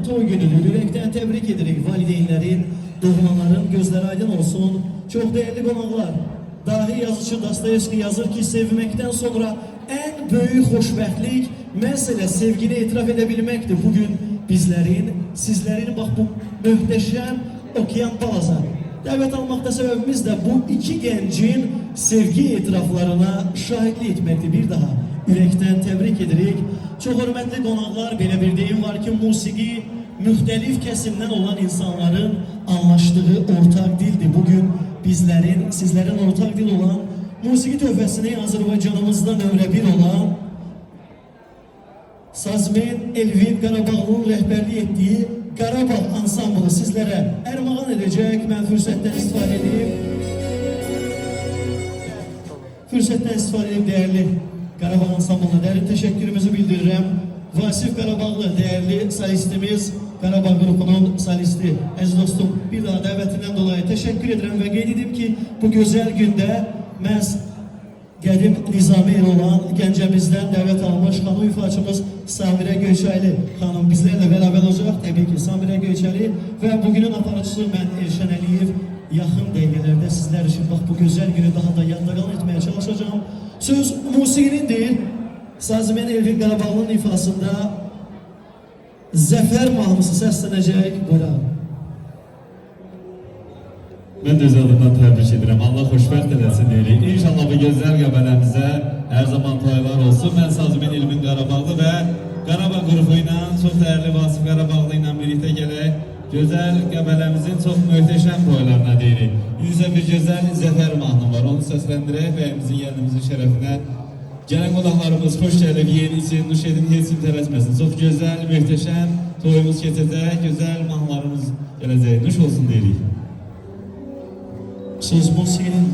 toy günüdür. Yürekten tebrik edirik valideynlerin, doğmaların gözleri aydın olsun. Çok değerli konuklar, dahi yazıcı Dostoyevski yazır ki sevmekten sonra en büyük hoşbəxtlik mesele sevgini itiraf edebilmektir. Bugün bizlerin, sizlerin bak bu möhtəşəm okyan balaza dəvət almaqda sebebimiz de bu iki gencin sevgi itiraflarına şahitlik etmektir. Bir daha yürekten tebrik edirik. Çok hürmetli konuklar, belə bir deyim var ki musiki müxtəlif kesimden olan insanların anlaştığı ortak dildir. Bugün bizlerin, sizlerin ortak dil olan musiki töhfəsini Azərbaycanımızda nömrə 1 olan Sazmen Elvin Qarabağlı'nın rehberliği ettiği Qarabağ ansamblı sizlere ərmağan edecek. Ben fürsətten istifade edip değerli Qarabağ ansamblına değerli teşekkürümüzü bildirirəm. Vasif Qarabağlı değerli solistimiz, Qarabağ grubunun solisti, əziz dostum, bir daha dəvətindən dolayı teşekkür ederim ve qeyd edim ki bu güzel günde məhz Qədim Nizami olan gəncəmizdən dəvət almış xanım ifaçımız Samirə Göyçəli xanım bizlerle beraber olacaq. Tabii ki Samirə Göyçəli ve bugünün aparıcısı ben Elşən Əliyev. Yaxın dəqiqələrdə sizler için bak bu güzel günü daha da yaddagal etmeye çalışacağım. Söz musiqinin değil, Sazmen Elvin Qarabağlı'nın ifasında Zəfər mahnısı səslənəcək. Buyurun. Ben de öz adımdan tebrik ederim. Allah xoşbəxt eləsin deyirik. İnşallah bu gözəl qəbələmizə hər zaman toylar olsun. Mən Sazmen Elvin Qarabağlı və Qarabağ qrupu ilə çox dəyərli Vasif Qarabağlı ilə birlikdə gələk. Gözəl qəbələmizin çox möhtəşəm toylarına deyirik. Yüzə bir gözəl Zəfər mahnı var. Onu səsləndirək bəyimizin gəldiyimizin şərəfinə. Gələn qonaqlarımız xoş gəlib, yeni için, nuş edin, heç kim tələsməsin. Çox gözəl, möhtəşəm toyumuz keçəcək, gözəl mahnılarımız gələcək. Nuş olsun deyirik. Söz musiqinin